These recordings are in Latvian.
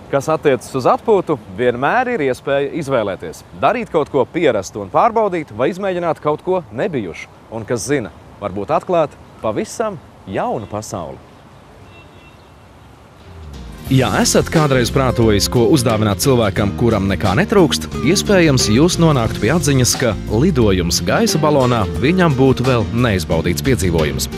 Kas attiecas uz atpūtu, vienmēr ir iespēja izvēlēties. Darīt kaut ko pierastu un pārbaudīt, vai izmēģināt kaut ko nebijušu. Un, kas zina, varbūt atklāt pavisam jaunu pasauli. Ja esat kādreiz prātojis, ko uzdāvināt cilvēkam, kuram nekā netrūkst, iespējams, jūs nonāktu pie atziņas, ka lidojums gaisa balonā viņam būtu vēl neizbaudīts piedzīvojums.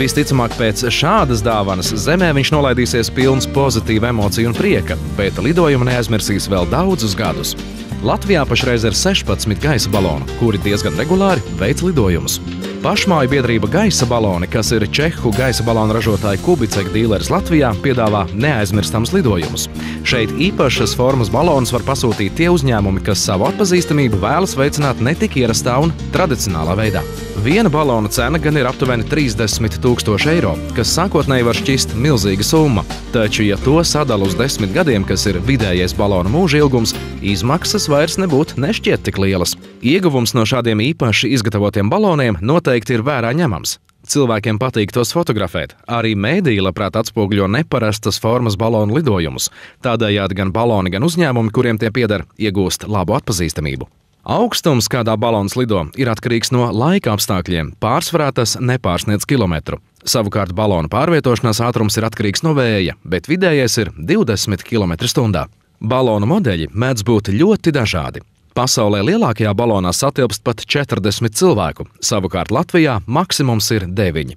Visticamāk, pēc šādas dāvanas Zemē viņš nolaidīsies pilns pozitīvu emociju un prieka, bet lidojumu neaizmirsīs vēl daudzus gadus. Latvijā pašreiz ir 16 gaisa balonu, kuri diezgan regulāri veic lidojumus. Pašmāju biedrība Gaisa baloni, kas ir čehu gaisa balonu ražotāja Kubicek dīleris Latvijā, piedāvā neaizmirstams lidojumus. Šeit īpašas formas balonus var pasūtīt tie uzņēmumi, kas savu atpazīstamību vēlas veicināt ne tik ierastā un tradicionālā veidā. Viena balona cena gan ir aptuveni 30 000 eiro, kas sākotnēji var šķist milzīga summa. Taču, ja to sadala uz 10 gadiem, kas ir vidējais balona mūža ilgums, izmaksas vairs nebūtu nešķiet tik lielas. Ieguvums no šādiem īpaši izgatavotiem baloniem noteikti ir vērā ņemams. Cilvēkiem patīk tos fotografēt. Arī mēdīji labprāt atspoguļo neparastas formas balonu lidojumus. Tādējādi gan baloni, gan uzņēmumi, kuriem tie pieder, iegūst labu atpazīstamību. Augstums, kādā balons lido, ir atkarīgs no laika apstākļiem. Pārsvarā tas nepārsniedz kilometru. Savukārt balona pārvietošanās ātrums ir atkarīgs no vēja, bet vidējais ir 20 km/h. Balonu modeļi mēdz būt ļoti dažādi. Pasaulē lielākajā balonā satilpst pat 40 cilvēku, savukārt Latvijā maksimums ir 9.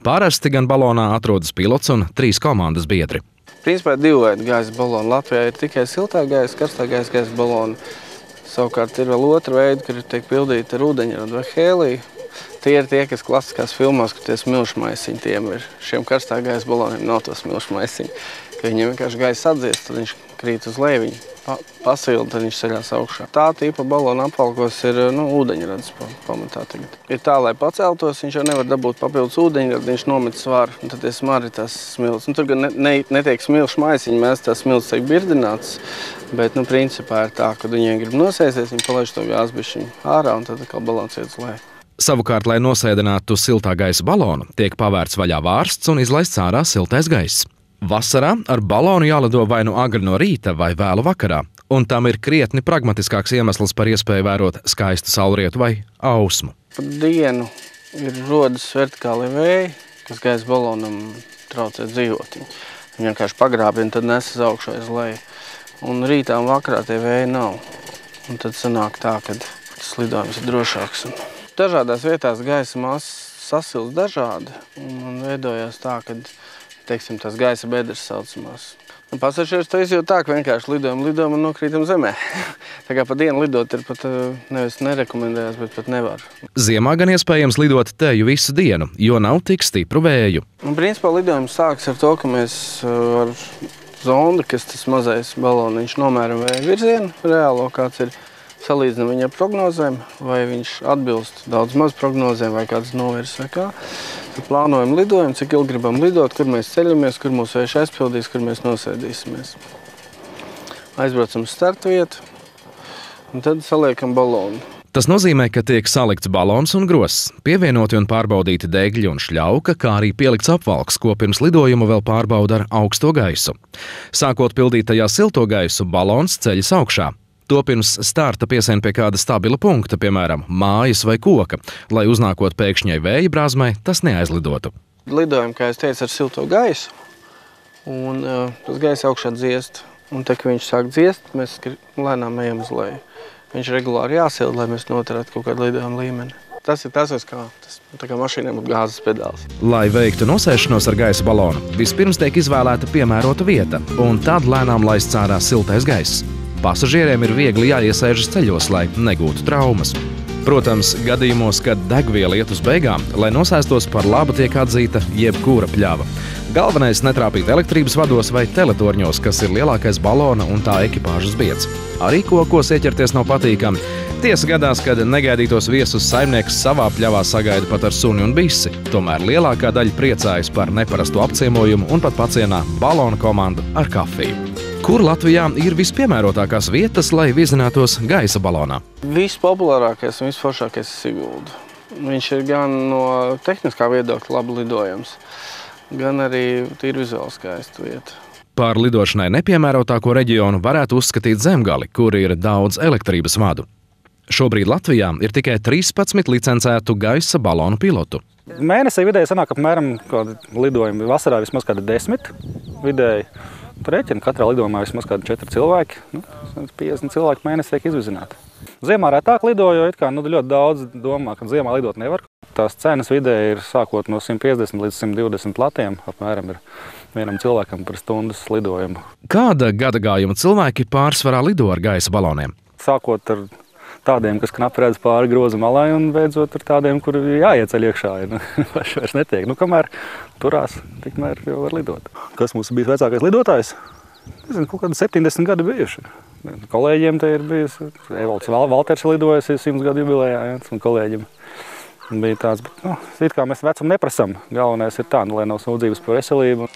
Parasti gan balonā atrodas pilots un 3 komandas biedri. Principā ir 2 veidi gaisa baloni. Latvijā ir tikai siltā gaisa, karstā gaisa baloni. Savukārt ir vēl otra veida, kur tiek pildīta ar ūdeņradu vai hēliju. Tie ir tie, kas klasiskās filmās, kur tie smilšu maisiņi tiem ir. Šiem karstā gaisa baloniem nav to smilšu maisiņi. Kad viņiem vienkārši gaisa atdziest, tad viņš krīt uz leju, viņi pasilda, tad viņš ceļās augšā. Tā tipa balona apvalkos ir ūdeņrads pamatā tagad. Ir tā, lai paceltos, viņš jau nevar dabūt papildus ūdeņradu, viņš nomet svaru, un tad tie smari tās smilts. Tur gan netiek smilšu maisiņi, mēs tās smilts tiek birdināts, bet principā ir tā, kad viņiem grib nosēsties, viņi palaiž to gāzbišķiņu ārā, un tad atkal balons iet uz leju. Savukārt, lai nosēdinātu siltā gaisa balonu, tiek pavērts vaļā vārsts un izlaists ārā siltais gaiss. Vasarā ar balonu jālido vai nu agri no rīta vai vēlu vakarā, un tam ir krietni pragmatiskāks iemesls par iespēju vērot skaistu saulrietu vai ausmu. Pa dienu ir rodas vertikāli vēji, kas gaisa balonam traucē dzīvot. Viņi vienkārši pagrābina, tad nesas augšā uz leju. Un rītā un vakarā tie vēji nav. Un tad sanāk tā, ka tas lidojums ir drošāks. Dažādās vietās gaisa masas sasilst dažādi, un veidojās tā, ka teiksim, tās gaisa bedres saucamās. Pasažieris to izjūt tā, ka vienkārši lidojam un nokrītam zemē. Tā kā pa dienu lidot ir pat nevis nerekomendējās, bet pat nevar. Ziemā gan iespējams lidot teju visu dienu, jo nav tik stipru vēju. Principā lidojums sāks ar to, ka mēs ar zondu, kas tas mazais baloniņš nomēram vēja virzienu reālo, kāds ir, salīdzinām viņu ar prognozēm, vai viņš atbilst daudz maz prognozēm, vai kāds novirs vai kā. Tad plānojam lidojumu, cik ilgi gribam lidot, kur mēs ceļamies, kur mūsu vējš aizpildīs, kur mēs nosēdīsimies. Aizbraucam uz startvietu, un tad saliekam balonu. Tas nozīmē, ka tiek salikts balons un gross, pievienoti un pārbaudīti degļi un šļauka, kā arī pielikts apvalks, ko pirms lidojuma vēl pārbauda ar augsto gaisu. Sākot pildīt tajā silto gaisu, balons ceļas augšā. To pirms starta piesien pie kāda stabila punkta, piemēram, mājas vai koka, lai uznākot pēkšņai vēja brāzmai, tas neaizlidotu. Lidojam, kā es teicu, ar silto gaisu, un tas gaisa augšā dziest. Un tā, ka viņš sāk dziest, mēs lēnām ejam uz leju. Viņš regulāri jāsilda, lai mēs noturētu kaut kādu lidojumu līmeni. Tas ir tas, tā kā mašīnām būtu gāzes pedāls. Lai veiktu nosēšanos ar gaisa balonu, vispirms tiek izvēlēta piemērota vieta, un tad lēnām laists ārā siltais gaiss. Pasažieriem ir viegli jāiesēžas ceļos, lai negūtu traumas. Protams, gadījumos, kad degviela iet uz beigām, lai nosēstos par labu tiek atzīta jebkura pļava. Galvenais netrāpīt elektrības vados vai teletorņos, kas ir lielākais balona un tā ekipāžas biedrs. Arī kokos ieķerties nav patīkami. Tiesa gadās, kad negaidītos viesus saimnieks savā pļavā sagaida pat ar suni un bisi. Tomēr lielākā daļa priecājas par neparastu apciemojumu un pat pacienā balona komandu ar kafiju. Kur Latvijā ir vispiemērotākās vietas, lai vizinātos gaisa balonā? Vispopulārākais un visforšākais ir Sigulda. Viņš ir gan no tehniskā viedokļa labi lidojams, gan arī tīri vizuāli skaista vieta. Par lidošanai nepiemērotāko reģionu varētu uzskatīt Zemgali, kur ir daudz elektrības vadu. Šobrīd Latvijā ir tikai 13 licencētu gaisa balonu pilotu. Mēnesī vidēji sanāk apmēram lidojumi. Vasarā vismaz kādi 10 vidēji. Rēķina katrā lidojumā vismaz kādi 4 cilvēki. 50 cilvēki mēnesī tiek izvizināti. Ziemā retāk lidoju, jo ļoti daudz domā, ka ziemā lidot nevar. Tās cenas vidēji ir sākot no 150 līdz 120 latiem. Apmēram ir vienam cilvēkam par stundas lidojumu. Kāda gadagājuma cilvēki pārsvarā lido ar gaisa baloniem? Sākot ar tādiem, kas knapi redz pāri groza malai, un beidzot ar tādiem, kuri jāieceļ iekšā. Paši vairs netiek. Kamēr turās, tikmēr jau var lidot. Kas mums bijis vecākais lidotājs? Nezinu, kaut kādi 70 gadi bijuši. Kolēģiem te ir bijis. Evalds Valters lidojis 100 gadu jubilejā, un kolēģim bija tāds, bet it kā mēs vecumu neprasam. Galvenais ir tā, lai nav sūdzības par veselību.